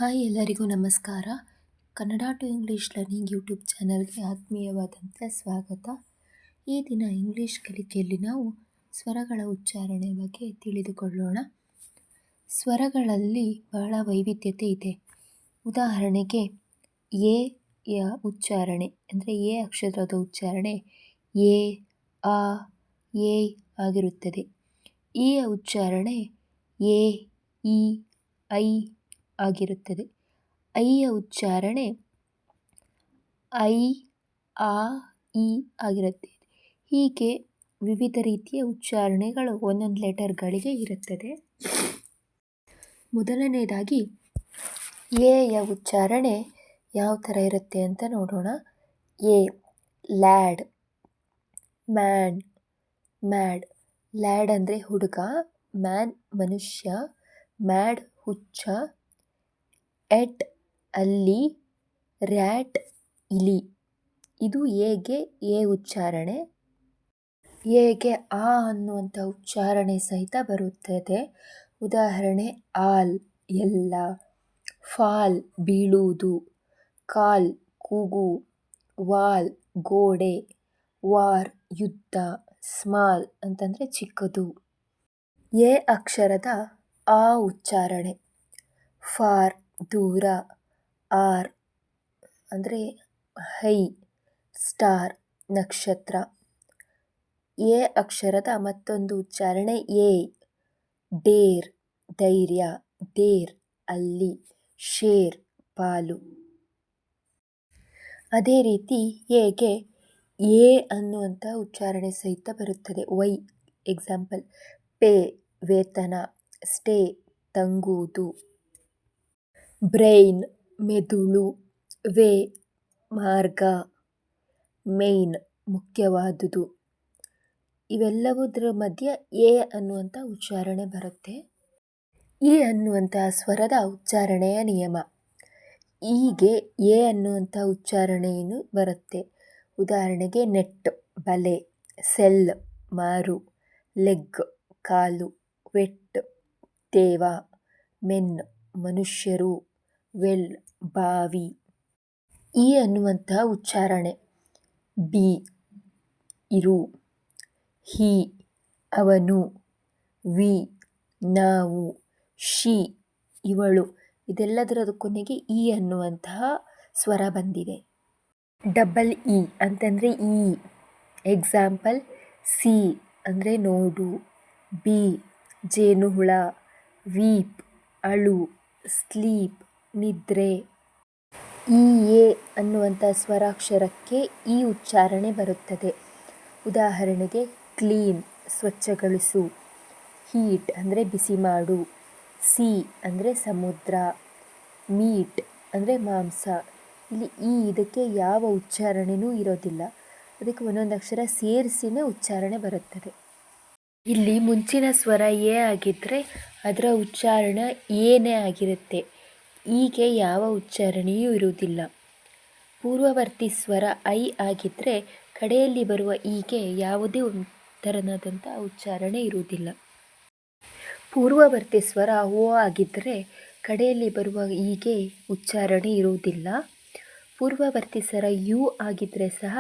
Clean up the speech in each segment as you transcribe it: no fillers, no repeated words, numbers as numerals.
Hi ಎಲ್ಲರಿಗೂ ನಮಸ್ಕಾರ. Kannada to English learning YouTube ಚಾನಲ್ಗೆ ಆತ್ಮೀಯವಾದಂಥ ಸ್ವಾಗತ. ಈ ದಿನ ಇಂಗ್ಲೀಷ್ ಕಲಿಕೆಯಲ್ಲಿ ನಾವು ಸ್ವರಗಳ ಉಚ್ಚಾರಣೆ ಬಗ್ಗೆ ತಿಳಿದುಕೊಳ್ಳೋಣ. ಸ್ವರಗಳಲ್ಲಿ ಬಹಳ ವೈವಿಧ್ಯತೆ ಇದೆ. ಉದಾಹರಣೆಗೆ ಎ ಯ ಉಚ್ಚಾರಣೆ ಅಂದರೆ ಎ ಅಕ್ಷರದ ಉಚ್ಚಾರಣೆ ಎ, ಆ, ಎ ಆಗಿರುತ್ತದೆ. ಈ ಯ ಉಚ್ಚಾರಣೆ ಎ, ಇ, ಐ ಆಗಿರುತ್ತದೆ. ಐ ಯ ಉಚ್ಚಾರಣೆ ಐ, ಆ, ಇ ಆಗಿರುತ್ತದೆ. ಹೀಗೆ ವಿವಿಧ ರೀತಿಯ ಉಚ್ಚಾರಣೆಗಳು ಒಂದೊಂದು ಲೆಟರ್ಗಳಿಗೆ ಇರುತ್ತದೆ. ಮೊದಲನೇದಾಗಿ ಎ ಯ ಉಚ್ಚಾರಣೆ ಯಾವ ಥರ ಇರುತ್ತೆ ಅಂತ ನೋಡೋಣ. A lead, man, mad. Lead ಅಂದರೆ ಹುಡುಗ, ಮ್ಯಾನ್ ಮನುಷ್ಯ, ಮ್ಯಾಡ್ ಹುಚ್ಚ, ಎಟ್ ಅಲ್ಲಿ, ರ್ಯಾಟ್ ಇಲಿ. ಇದು ಎಗೆ ಎ ಉಚ್ಚಾರಣೆ. ಎಗೆ ಆ ಅನ್ನುವಂಥ ಉಚ್ಚಾರಣೆ ಸಹಿತ ಬರುತ್ತದೆ. ಉದಾಹರಣೆ ಆಲ್ ಎಲ್ಲ, ಫಾಲ್ ಬೀಳುವುದು, ಕಾಲ್ ಕೂಗು, ವಾಲ್ ಗೋಡೆ, ವಾರ್ ಯುದ್ಧ, ಸ್ಮಾಲ್ ಅಂತಂದರೆ ಚಿಕ್ಕದು. ಎ ಅಕ್ಷರದ ಆ ಉಚ್ಚಾರಣೆ ಫಾರ್ ದೂರ, ಆರ್ ಅಂದರೆ ಹೈ, ಸ್ಟಾರ್ ನಕ್ಷತ್ರ. ಎ ಅಕ್ಷರದ ಮತ್ತೊಂದು ಉಚ್ಚಾರಣೆ ಎ ಡೇರ್ ಧೈರ್ಯ, ದೇರ್ ಅಲ್ಲಿ, ಶೇರ್ ಪಾಲು. ಅದೇ ರೀತಿ ಎಗೆ ಎ ಅನ್ನುವಂಥ ಉಚ್ಚಾರಣೆ ಸಹಿತ ಬರುತ್ತದೆ. ವೈ ಎಕ್ಸಾಂಪಲ್ ಪೇ ವೇತನ, ಸ್ಟೇ ತಂಗುವುದು, ಬ್ರೈನ್ ಮೆದುಳು, ವೇ ಮಾರ್ಗ, ಮೇನ್ ಮುಖ್ಯವಾದುದು. ಇವೆಲ್ಲವುದರ ಮಧ್ಯೆ ಎ ಅನ್ನುವಂಥ ಉಚ್ಚಾರಣೆ ಬರುತ್ತೆ. ಇ ಅನ್ನುವಂಥ ಸ್ವರದ ಉಚ್ಚಾರಣೆಯ ನಿಯಮ. ಹೀಗೆ ಎ ಅನ್ನುವಂಥ ಉಚ್ಚಾರಣೆಯನ್ನು ಬರುತ್ತೆ. ಉದಾಹರಣೆಗೆ ನೆಟ್ ಬಲೆ, ಸೆಲ್ ಮಾರು, ಲೆಗ್ ಕಾಲು, ವೆಟ್ ತೇವ, ಮೆನ್ ಮನುಷ್ಯರು, ವೆಲ್ ಬಾವಿ. ಈ ಅನ್ನುವಂಥ ಉಚ್ಚಾರಣೆ ಬಿ ಇರು, ಹಿ ಅವನು, ವಿ ನಾವು, ಶಿ ಇವಳು. ಇದೆಲ್ಲದರ ಕೊನೆಗೆ ಇ ಅನ್ನುವಂತಹ ಸ್ವರ ಬಂದಿದೆ. ಡಬಲ್ ಇ ಅಂತಂದರೆ ಈ. ಎಕ್ಸಾಂಪಲ್ ಸಿ ಅಂದರೆ ನೋಡು, ಬಿ ಜೇನುಹುಳ, ವೀಪ್ ಅಳು, ಸ್ಲೀಪ್ ನಿದ್ರೆ. ಈ ಎ ಅನ್ನುವಂಥ ಸ್ವರಾಕ್ಷರಕ್ಕೆ ಈ ಉಚ್ಚಾರಣೆ ಬರುತ್ತದೆ. ಉದಾಹರಣೆಗೆ ಕ್ಲೀನ್ ಸ್ವಚ್ಛಗೊಳಿಸು, ಹೀಟ್ ಅಂದರೆ ಬಿಸಿ ಮಾಡು, ಸಿ ಅಂದರೆ ಸಮುದ್ರ, ಮೀಟ್ ಅಂದರೆ ಮಾಂಸ. ಇಲ್ಲಿ ಇದಕ್ಕೆ ಯಾವ ಉಚ್ಚಾರಣೆಯೂ ಇರೋದಿಲ್ಲ. ಅದಕ್ಕೆ ಒಂದೊಂದು ಅಕ್ಷರ ಸೇರಿಸಿನೇ ಉಚ್ಚಾರಣೆ ಬರುತ್ತದೆ. ಇಲ್ಲಿ ಮುಂಚಿನ ಸ್ವರ ಎ ಆಗಿದ್ದರೆ ಅದರ ಉಚ್ಚಾರಣೆ ಏನೇ ಆಗಿರುತ್ತೆ. ಹೀಗೆ ಯಾವ ಉಚ್ಚಾರಣೆಯೂ ಇರುವುದಿಲ್ಲ. ಪೂರ್ವವರ್ತಿ ಸ್ವರ ಐ ಆಗಿದ್ದರೆ ಕಡೆಯಲ್ಲಿ ಬರುವ ಈಗೆ ಯಾವುದೇ ಥರನಾದಂಥ ಉಚ್ಚಾರಣೆ ಇರುವುದಿಲ್ಲ. ಪೂರ್ವವರ್ತಿ ಸ್ವರ ಓ ಆಗಿದ್ದರೆ ಕಡೆಯಲ್ಲಿ ಬರುವ ಈಗೆ ಉಚ್ಚಾರಣೆ ಇರುವುದಿಲ್ಲ. ಪೂರ್ವವರ್ತಿ ಸ್ವರ ಯು ಆಗಿದ್ದರೆ ಸಹ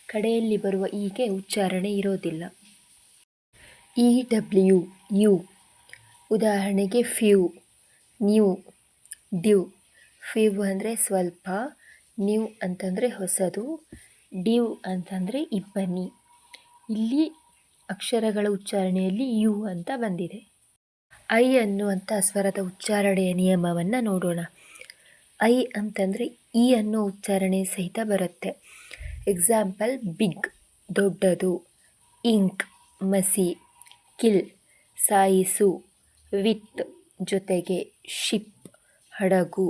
ಕಡೆಯಲ್ಲಿ ಬರುವ ಈಗೆ ಉಚ್ಚಾರಣೆ ಇರೋದಿಲ್ಲ. E W you. ಉದಾಹರಣೆಗೆ ಫ್ಯೂ, ನ್ಯೂ, ಡ್ಯೂ. ಫ್ಯೂ ಅಂದರೆ ಸ್ವಲ್ಪ, ನ್ಯೂ ಅಂತಂದರೆ ಹೊಸದು, ಡ್ಯೂ ಅಂತಂದರೆ ಇಬ್ಬನಿ. ಇಲ್ಲಿ ಅಕ್ಷರಗಳ ಉಚ್ಚಾರಣೆಯಲ್ಲಿ ಯು ಅಂತ ಬಂದಿದೆ. ಐ ಅನ್ನುವಂಥ ಸ್ವರದ ಉಚ್ಚಾರಣೆಯ ನಿಯಮವನ್ನು ನೋಡೋಣ. ಐ ಅಂತಂದರೆ ಇ ಅನ್ನೋ ಉಚ್ಚಾರಣೆ ಸಹಿತ ಬರುತ್ತೆ. ಎಕ್ಸಾಂಪಲ್ ಬಿಗ್ ದೊಡ್ಡದು, ಇಂಕ್ ಮಸಿ, ಕಿಲ್ ಸಾಯಿಸು, ವಿತ್ ಜೊತೆಗೆ, ಶಿಪ್ ಹಡಗು.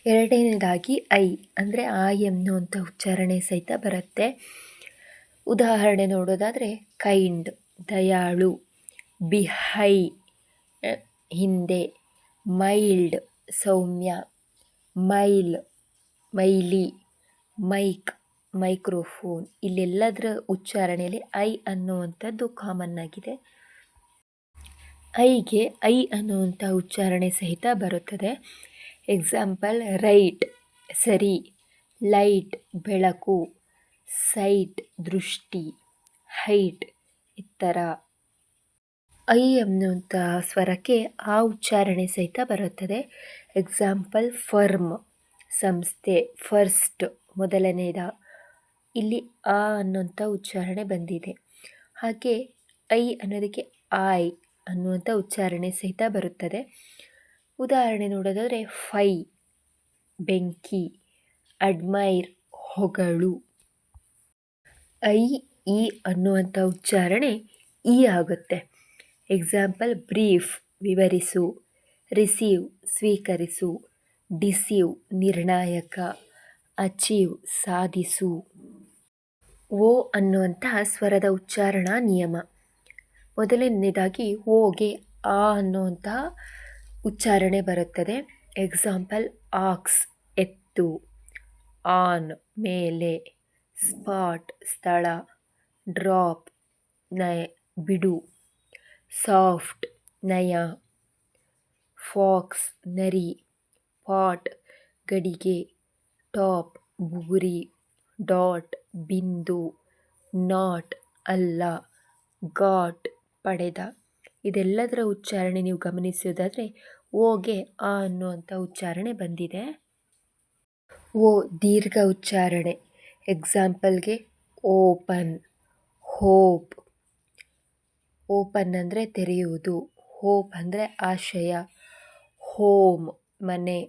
ಎರಡನೇದಾಗಿ ಐ ಅಂದರೆ ಆ ಎನ್ನುವಂಥ ಉಚ್ಚಾರಣೆ ಸಹಿತ ಬರುತ್ತೆ. ಉದಾಹರಣೆ ನೋಡೋದಾದರೆ ಕೈಂಡ್ ದಯಾಳು, ಬಿಹೈ ಹಿಂದೆ, ಮೈಲ್ಡ್ ಸೌಮ್ಯ, ಮೈಲ್ ಮೈಲಿ, ಮೈಕ್ ಮೈಕ್ರೋಫೋನ್. ಇಲ್ಲೆಲ್ಲದರ ಉಚ್ಚಾರಣೆಯಲ್ಲಿ ಐ ಅನ್ನುವಂಥದ್ದು ಕಾಮನ್ ಆಗಿದೆ. ಐಗೆ ಐ ಅನ್ನುವಂಥ ಉಚ್ಚಾರಣೆ ಸಹಿತ ಬರುತ್ತದೆ. ಎಕ್ಸಾಂಪಲ್ ರೈಟ್ ಸರಿ, ಲೈಟ್ ಬೆಳಕು, ಸೈಟ್ ದೃಷ್ಟಿ, ಹೈಟ್ ಎತ್ತರ. ಐ ಅನ್ನುವಂಥ ಸ್ವರಕ್ಕೆ ಆ ಉಚ್ಚಾರಣೆ ಸಹಿತ ಬರುತ್ತದೆ. ಎಕ್ಸಾಂಪಲ್ ಫರ್ಮ್ ಸಂಸ್ಥೆ, ಫಸ್ಟ್ ಮೊದಲನೇದ. ಇಲ್ಲಿ ಆ ಅನ್ನುವಂಥ ಉಚ್ಚಾರಣೆ ಬಂದಿದೆ. ಹಾಗೆ ಐ ಅನ್ನೋದಕ್ಕೆ ಐ ಅನ್ನುವಂಥ ಉಚ್ಚಾರಣೆ ಸಹಿತ ಬರುತ್ತದೆ. ಉದಾಹರಣೆ ನೋಡೋದಾದರೆ ಫೈ ಬೆಂಕಿ, ಅಡ್ಮೈರ್ ಹೊಗಳು. ಐ ಇ ಅನ್ನುವಂಥ ಉಚ್ಚಾರಣೆ ಇ ಆಗುತ್ತೆ. ಎಕ್ಸಾಂಪಲ್ ಬ್ರೀಫ್ ವಿವರಿಸು, ರಿಸೀವ್ ಸ್ವೀಕರಿಸು, ಡಿಸೀವ್ ನಿರ್ಣಾಯಕ, ಅಚೀವ್ ಸಾಧಿಸು. ಓ ಅನ್ನುವಂತಹ ಸ್ವರದ ಉಚ್ಚಾರಣಾ ನಿಯಮ. ಮೊದಲನೇದಾಗಿ ಓಗೆ ಆ ಅನ್ನುವಂತಹ ಉಚ್ಚಾರಣೆ ಬರುತ್ತದೆ. ಎಕ್ಸಾಂಪಲ್ ಆಕ್ಸ್ ಎತ್ತು, ಆನ್ ಮೇಲೆ, ಸ್ಪಾಟ್ ಸ್ಥಳ, ಡ್ರಾಪ್ ಬಿಡು, ಸಾಫ್ಟ್ ನಯ, ಫಾಕ್ಸ್ ನರಿ, ಪಾಟ್ ಗಡಿಗೆ, ಟಾಪ್ ಬುಗುರಿ, ಡಾಟ್ ಬಿಂದು, ನಾಟ್ ಅಲ್ಲ, ಗಾಟ್ ಪಡೆದ. ಇದೆಲ್ಲದರ ಉಚ್ಚಾರಣೆ ನೀವು ಗಮನಿಸೋದಾದರೆ ಓಗೆ ಆ ಅನ್ನುವಂಥ ಉಚ್ಚಾರಣೆ ಬಂದಿದೆ. ಓ ದೀರ್ಘ ಉಚ್ಚಾರಣೆ. ಎಕ್ಸಾಂಪಲ್ಗೆ ಓಪನ್, ಹೋಪ್. ಓಪನ್ ಅಂದರೆ ತೆರೆಯುವುದು, ಹೋಪ್ ಅಂದರೆ ಆಶಯ, ಹೋಮ್ ಮನೆ,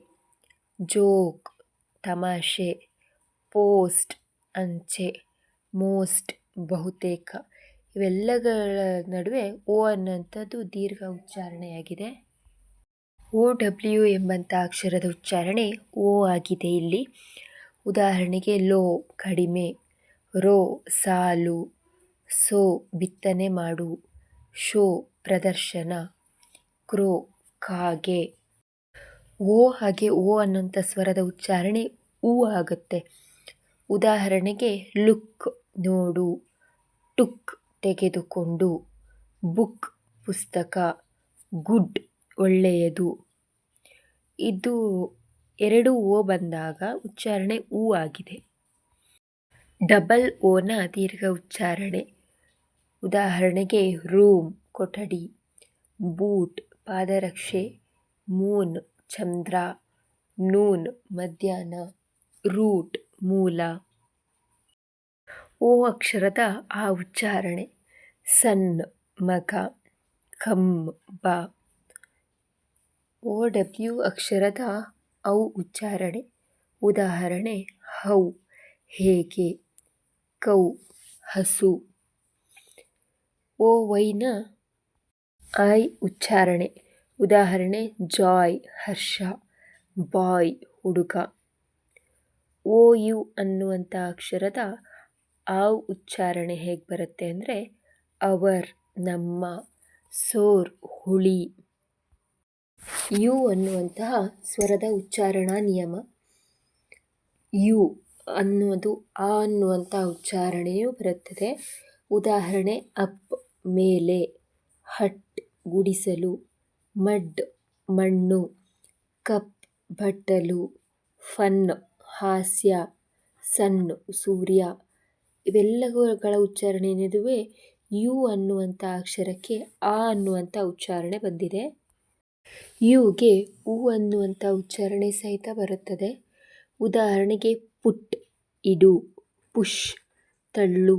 ಜೋಕ್ ತಮಾಷೆ, ಪೋಸ್ಟ್ ಅಂಚೆ, ಮೋಸ್ಟ್ ಬಹುತೇಕ. ಇವೆಲ್ಲಗಳ ನಡುವೆ ಓ ಅನ್ನೋಂಥದ್ದು ದೀರ್ಘ ಉಚ್ಚಾರಣೆಯಾಗಿದೆ. ಓ ಡಬ್ಲ್ಯೂ ಎಂಬಂಥ ಅಕ್ಷರದ ಉಚ್ಚಾರಣೆ ಓ ಆಗಿದೆ ಇಲ್ಲಿ. ಉದಾಹರಣೆಗೆ ಲೋ ಕಡಿಮೆ, ರೋ ಸಾಲು, ಸೋ ಬಿತ್ತನೆ ಮಾಡು, ಶೋ ಪ್ರದರ್ಶನ, ಕ್ರೋ ಕಾಗೆ. ಓ ಹಾಗೆ ಓ ಅನ್ನೋಂಥ ಸ್ವರದ ಉಚ್ಚಾರಣೆ ಊ ಆಗುತ್ತೆ. ಉದಾಹರಣೆಗೆ ಲುಕ್ ನೋಡು, ಟುಕ್ ತೆಗೆದುಕೊಂಡು, ಬುಕ್ ಪುಸ್ತಕ, ಗುಡ್ ಒಳ್ಳೆಯದು. ಇದು ಎರಡು ಓ ಬಂದಾಗ ಉಚ್ಚಾರಣೆ ಊ ಆಗಿದೆ. ಡಬಲ್ ಓನ ದೀರ್ಘ ಉಚ್ಚಾರಣೆ. ಉದಾಹರಣೆಗೆ ರೂಮ್ ಕೊಠಡಿ, ಬೂಟ್ ಪಾದರಕ್ಷೆ, ಮೂನ್ ಚಂದ್ರ, ನೂನ್ ಮಧ್ಯಾಹ್ನ, ರೂಟ್ ಮೂಲ. ಓ ಅಕ್ಷರದ ಆ ಉಚ್ಚಾರಣೆ ಸನ್ ಮಗ, ಕಮ್ ಬಾ. ಓ ಡಬ್ಲ್ಯೂ ಅಕ್ಷರದ ಔ ಉಚ್ಚಾರಣೆ. ಉದಾಹರಣೆ ಹೌ ಹೇಗೆ, ಕೌ ಹಸು. ಓ ವೈನ ಐ ಉಚ್ಚಾರಣೆ. ಉದಾಹರಣೆ ಜಾಯ್ ಹರ್ಷ, ಬಾಯ್ ಹುಡುಗ. ಓ ಯು ಅನ್ನುವಂಥ ಅಕ್ಷರದ ಆವ್ ಉಚ್ಚಾರಣೆ ಹೇಗೆ ಬರುತ್ತೆ ಅಂದರೆ ಅವರ್ ನಮ್ಮ, ಸೋರ್ ಹುಳಿ. ಯು ಅನ್ನುವಂತಹ ಸ್ವರದ ಉಚ್ಚಾರಣಾ ನಿಯಮ. ಯು ಅನ್ನುವುದು ಆ ಅನ್ನುವಂಥ ಉಚ್ಚಾರಣೆಯೂ ಬರುತ್ತದೆ. ಉದಾಹರಣೆ ಅಪ್ ಮೇಲೆ, ಹಟ್ ಗುಡಿಸಲು, ಮಡ್ ಮಣ್ಣು, ಕಪ್ ಬಟ್ಟಲು, ಫನ್ ಹಾಸ್ಯ, ಸನ್ ಸೂರ್ಯ. ಇವೆಲ್ಲವುಗಳ ಉಚ್ಚಾರಣೆ ಏನಿದುವೆ ಯು ಅನ್ನುವಂಥ ಅಕ್ಷರಕ್ಕೆ ಆ ಅನ್ನುವಂಥ ಉಚ್ಚಾರಣೆ ಬಂದಿದೆ. ಯುಗೆ ಉ ಅನ್ನುವಂಥ ಉಚ್ಚಾರಣೆ ಸಹಿತ ಬರುತ್ತದೆ. ಉದಾಹರಣೆಗೆ ಪುಟ್ ಇಡು, ಪುಷ್ ತಳ್ಳು,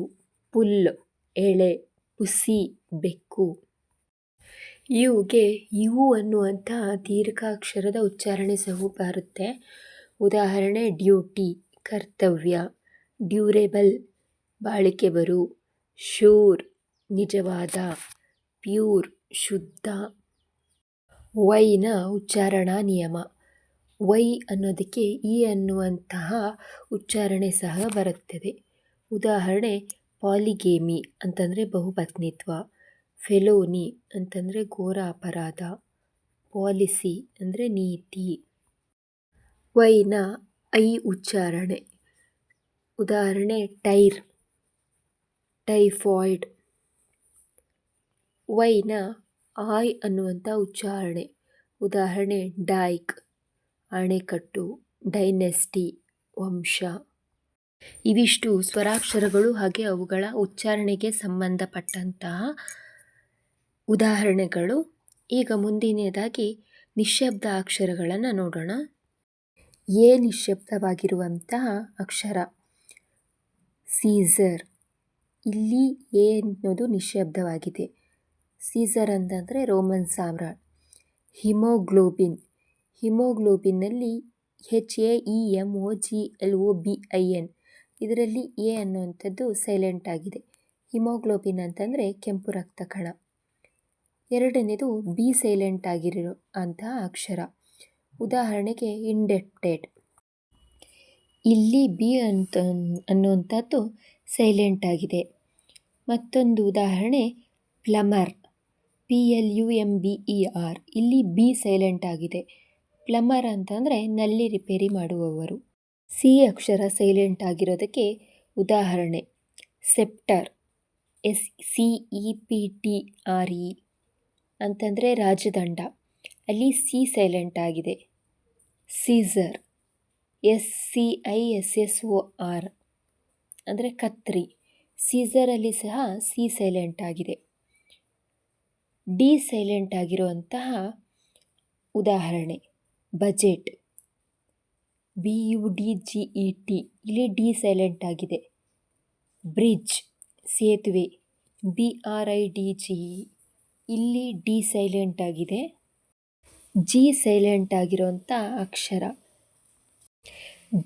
ಪುಲ್ ಎಳೆ, ಪುಸಿ ಬೆಕ್ಕು. ಯುಗೆ ಯು ಅನ್ನುವಂಥ ದೀರ್ಘಾಕ್ಷರದ ಉಚ್ಚಾರಣೆ ಸಹ ಬರುತ್ತೆ. ಉದಾಹರಣೆ ಡ್ಯೂಟಿ ಕರ್ತವ್ಯ, ಡ್ಯೂರೆಬಲ್ ಬಾಳಿಕೆ ಬರು, ಶ್ಯೂರ್ ನಿಜವಾದ, ಪ್ಯೂರ್ ಶುದ್ಧ. ವೈನ ಉಚ್ಚಾರಣಾ ನಿಯಮ. ವೈ ಅನ್ನೋದಕ್ಕೆ ಇ ಅನ್ನುವಂತಹ ಉಚ್ಚಾರಣೆ ಸಹ ಬರುತ್ತದೆ. ಉದಾಹರಣೆ ಪಾಲಿಗೇಮಿ ಅಂತಂದರೆ ಬಹುಪತ್ನಿತ್ವ, ಫೆಲೋನಿ ಅಂತಂದರೆ ಘೋರ ಅಪರಾಧ, ಪಾಲಿಸಿ ಅಂದರೆ ನೀತಿ. ವೈನ ಐ ಉಚ್ಚಾರಣೆ. ಉದಾಹರಣೆ ಟೈರ್ ಟೈಫಾಯ್ಡ್. ವೈನ ಆಯ್ ಅನ್ನುವಂಥ ಉಚ್ಚಾರಣೆ. ಉದಾಹರಣೆ ಡೈಕ್ ಅಣೆಕಟ್ಟು, ಡೈನೆಸ್ಟಿ ವಂಶ. ಇವಿಷ್ಟು ಸ್ವರಾಕ್ಷರಗಳು ಹಾಗೆ ಅವುಗಳ ಉಚ್ಚಾರಣೆಗೆ ಸಂಬಂಧಪಟ್ಟಂತಹ ಉದಾಹರಣೆಗಳು. ಈಗ ಮುಂದಿನದಾಗಿ ನಿಶ್ಶಬ್ದ ಅಕ್ಷರಗಳನ್ನು ನೋಡೋಣ. A ನಿಶ್ಶಬ್ದವಾಗಿರುವಂತಹ Akshara Caesar. ಇಲ್ಲಿ ಎ ಅನ್ನೋದು ನಿಶ್ಶಬ್ದವಾಗಿದೆ. ಸೀಸರ್ ಅಂತಂದರೆ ರೋಮನ್ ಸಾಮ್ರಾಟ್. ಹಿಮೋಗ್ಲೋಬಿನ್. ಹಿಮೋಗ್ಲೋಬಿನ್ನಲ್ಲಿ HAEMOGLOBIN ಇದರಲ್ಲಿ ಎ ಅನ್ನುವಂಥದ್ದು ಸೈಲೆಂಟ್ ಆಗಿದೆ. ಹಿಮೋಗ್ಲೋಬಿನ್ ಅಂತಂದರೆ ಕೆಂಪು ರಕ್ತ ಕಣ. ಎರಡನೇದು ಬಿ ಸೈಲೆಂಟ್ ಆಗಿರೋ ಅಂತಹ ಅಕ್ಷರ. ಉದಾಹರಣೆಗೆ ಇಂಡೆಪ್ಟೆಡ್. ಇಲ್ಲಿ ಬಿ ಅನ್ನುವಂಥದ್ದು ಸೈಲೆಂಟ್ ಆಗಿದೆ. ಮತ್ತೊಂದು ಉದಾಹರಣೆ ಪ್ಲಮರ್. PLUMBER. ಇಲ್ಲಿ ಬಿ ಸೈಲೆಂಟ್ ಆಗಿದೆ. ಪ್ಲಮರ್ ಅಂತಂದರೆ ನಲ್ಲಿ ರಿಪೇರಿ ಮಾಡುವವರು. ಸಿ ಅಕ್ಷರ ಸೈಲೆಂಟ್ ಆಗಿರೋದಕ್ಕೆ ಉದಾಹರಣೆ ಸೆಪ್ಟರ್. SCEPTRE ಅಂತಂದರೆ ರಾಜದಂಡ. ಅಲ್ಲಿ ಸಿ ಸೈಲೆಂಟ್ ಆಗಿದೆ. ಸೀಸರ್. SCISSOR ಅಂದರೆ ಕತ್ರಿ. ಸೀಸರಲ್ಲಿ ಸಹ ಸಿ ಸೈಲೆಂಟ್ ಆಗಿದೆ. ಡಿ ಸೈಲೆಂಟ್ ಆಗಿರುವಂತಹ ಉದಾಹರಣೆ ಬಜೆಟ್. BUDGET. ಇಲ್ಲಿ ಡಿ ಸೈಲೆಂಟ್ ಆಗಿದೆ. ಬ್ರಿಡ್ಜ್ ಸೇತುವೆ. BRIDGE. ಇಲ್ಲಿ ಡಿ ಸೈಲೆಂಟ್ ಆಗಿದೆ. ಜಿ ಸೈಲೆಂಟ್ ಆಗಿರುವಂಥ ಅಕ್ಷರ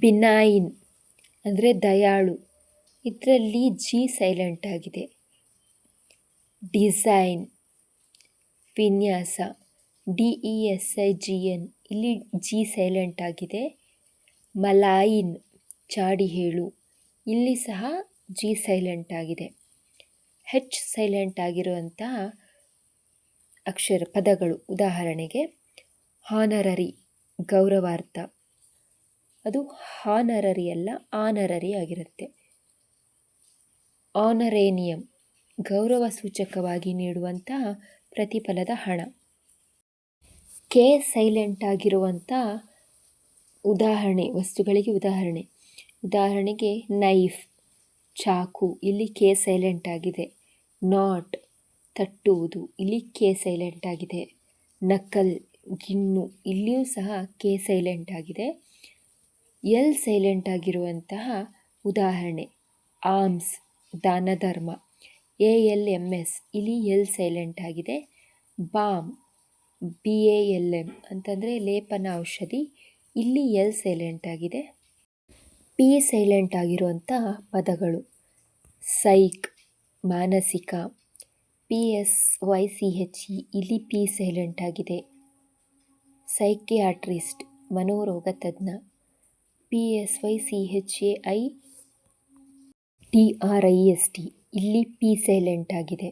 ಬಿನೈನ್ ಅಂದರೆ ದಯಾಳು. ಇದರಲ್ಲಿ ಜಿ ಸೈಲೆಂಟ್ ಆಗಿದೆ. ಡಿಸೈನ್. ವಿನ್ಯಾಸ. DESIGN. ಇಲ್ಲಿ ಜಿ ಸೈಲೆಂಟ್ ಆಗಿದೆ. ಮಲೈನ್ ಚಾಡಿ ಹೇಳು. ಇಲ್ಲಿ ಸಹ ಜಿ ಸೈಲೆಂಟ್ ಆಗಿದೆ. ಹೆಚ್ ಸೈಲೆಂಟ್ ಆಗಿರುವಂತಹ ಪದಗಳು. ಉದಾಹರಣೆಗೆ ಹಾನರರಿ ಗೌರವಾರ್ಥ. ಅದು ಹಾನರರಿ ಅಲ್ಲ, ಆನರರಿ ಆಗಿರುತ್ತೆ. ಆನರೇನಿಯಂ ಗೌರವ ಸೂಚಕವಾಗಿ ನೀಡುವಂತಹ ಪ್ರತಿಫಲದ ಹಣ. ಕೆ ಸೈಲೆಂಟ್ ಆಗಿರುವಂಥ ಉದಾಹರಣೆ ವಸ್ತುಗಳಿಗೆ ಉದಾಹರಣೆಗೆ ನೈಫ್ ಚಾಕು. ಇಲ್ಲಿ ಕೆ ಸೈಲೆಂಟ್ ಆಗಿದೆ. ನಾಟ್ ತಟ್ಟುವುದು. ಇಲ್ಲಿ ಕೆ ಸೈಲೆಂಟ್ ಆಗಿದೆ. ನಕಲ್ ಗಿಣ್ಣು. ಇಲ್ಲಿಯೂ ಸಹ ಕೆ ಸೈಲೆಂಟ್ ಆಗಿದೆ. ಎಲ್ ಸೈಲೆಂಟ್ ಆಗಿರುವಂತಹ ಉದಾಹರಣೆ ಆರ್ಮ್ಸ್ ದಾನ ಧರ್ಮ. ALMS. ಇಲ್ಲಿ ಎಲ್ ಸೈಲೆಂಟ್ ಆಗಿದೆ. ಬಾಮ್ BALM ಅಂತಂದರೆ ಲೇಪನ ಔಷಧಿ. ಇಲ್ಲಿ ಎಲ್ ಸೈಲೆಂಟ್ ಆಗಿದೆ. ಪಿ ಸೈಲೆಂಟ್ ಆಗಿರುವಂತಹ ಪದಗಳು ಸೈಕ್ ಮಾನಸಿಕ. PSYCHE. ಇಲ್ಲಿ ಪಿ ಸೈಲೆಂಟ್ ಆಗಿದೆ. ಸೈಕಿಯಾಟ್ರಿಸ್ಟ್ ಮನೋರೋಗ ತಜ್ಞ. PSYCHAITRIST. ಇಲ್ಲಿ ಪಿ ಸೈಲೆಂಟ್ ಆಗಿದೆ.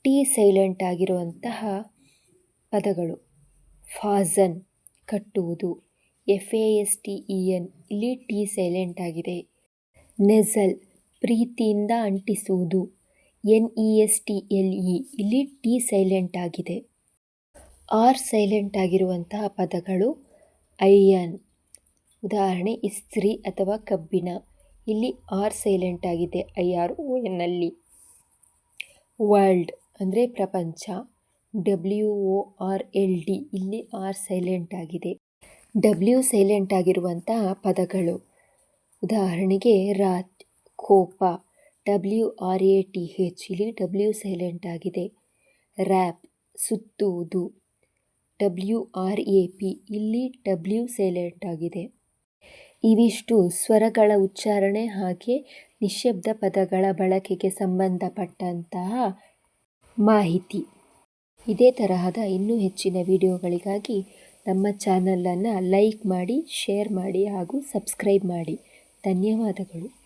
ಟಿ ಸೈಲೆಂಟ್ ಆಗಿರುವಂತಹ ಪದಗಳು ಫಾಸನ್ ಕಟ್ಟುವುದು. FASTEN. ಇಲ್ಲಿ ಟಿ ಸೈಲೆಂಟ್ ಆಗಿದೆ. ನೆಸಲ್ ಪ್ರೀತಿಯಿಂದ ಅಂಟಿಸುವುದು. NESTLE. ಇಲ್ಲಿ ಟಿ ಸೈಲೆಂಟ್ ಆಗಿದೆ. ಆರ್ ಸೈಲೆಂಟ್ ಆಗಿರುವಂತಹ ಪದಗಳು ಐಯನ್. ಉದಾಹರಣೆ ಇಸ್ತ್ರಿ ಅಥವಾ ಕಬ್ಬಿಣ. ಇಲ್ಲಿ ಆರ್ ಸೈಲೆಂಟ್ ಆಗಿದೆ. IRON ಅಲ್ಲಿ. ವರ್ಲ್ಡ್ ಅಂದರೆ ಪ್ರಪಂಚ. WORLD. ಇಲ್ಲಿ ಆರ್ ಸೈಲೆಂಟ್ ಆಗಿದೆ. ಡಬ್ಲ್ಯೂ ಸೈಲೆಂಟ್ ಆಗಿರುವಂತಹ ಪದಗಳು ಉದಾಹರಣೆಗೆ ರಾತ್ ಕೋಪ. WRATH. ಇಲ್ಲಿ ಡಬ್ಲ್ಯೂ ಸೈಲೆಂಟ್ ಆಗಿದೆ. ರ್ಯಾಪ್ ಸುತ್ತುವುದು. WRAP. ಇಲ್ಲಿ ಡಬ್ಲ್ಯೂ ಸೈಲೆಂಟ್ ಆಗಿದೆ. ಇವಿಷ್ಟು ಸ್ವರಗಳ ಉಚ್ಚಾರಣೆ ಹಾಗೆ ನಿಶ್ಶಬ್ದ ಪದಗಳ ಬಳಕೆಗೆ ಸಂಬಂಧಪಟ್ಟಂತಹ ಮಾಹಿತಿ. ಇದೇ ತರಹದ ಇನ್ನೂ ಹೆಚ್ಚಿನ ವಿಡಿಯೋಗಳಿಗಾಗಿ ನಮ್ಮ ಚಾನಲನ್ನು ಲೈಕ್ ಮಾಡಿ, ಶೇರ್ ಮಾಡಿ ಹಾಗೂ ಸಬ್ಸ್ಕ್ರೈಬ್ ಮಾಡಿ. ಧನ್ಯವಾದಗಳು.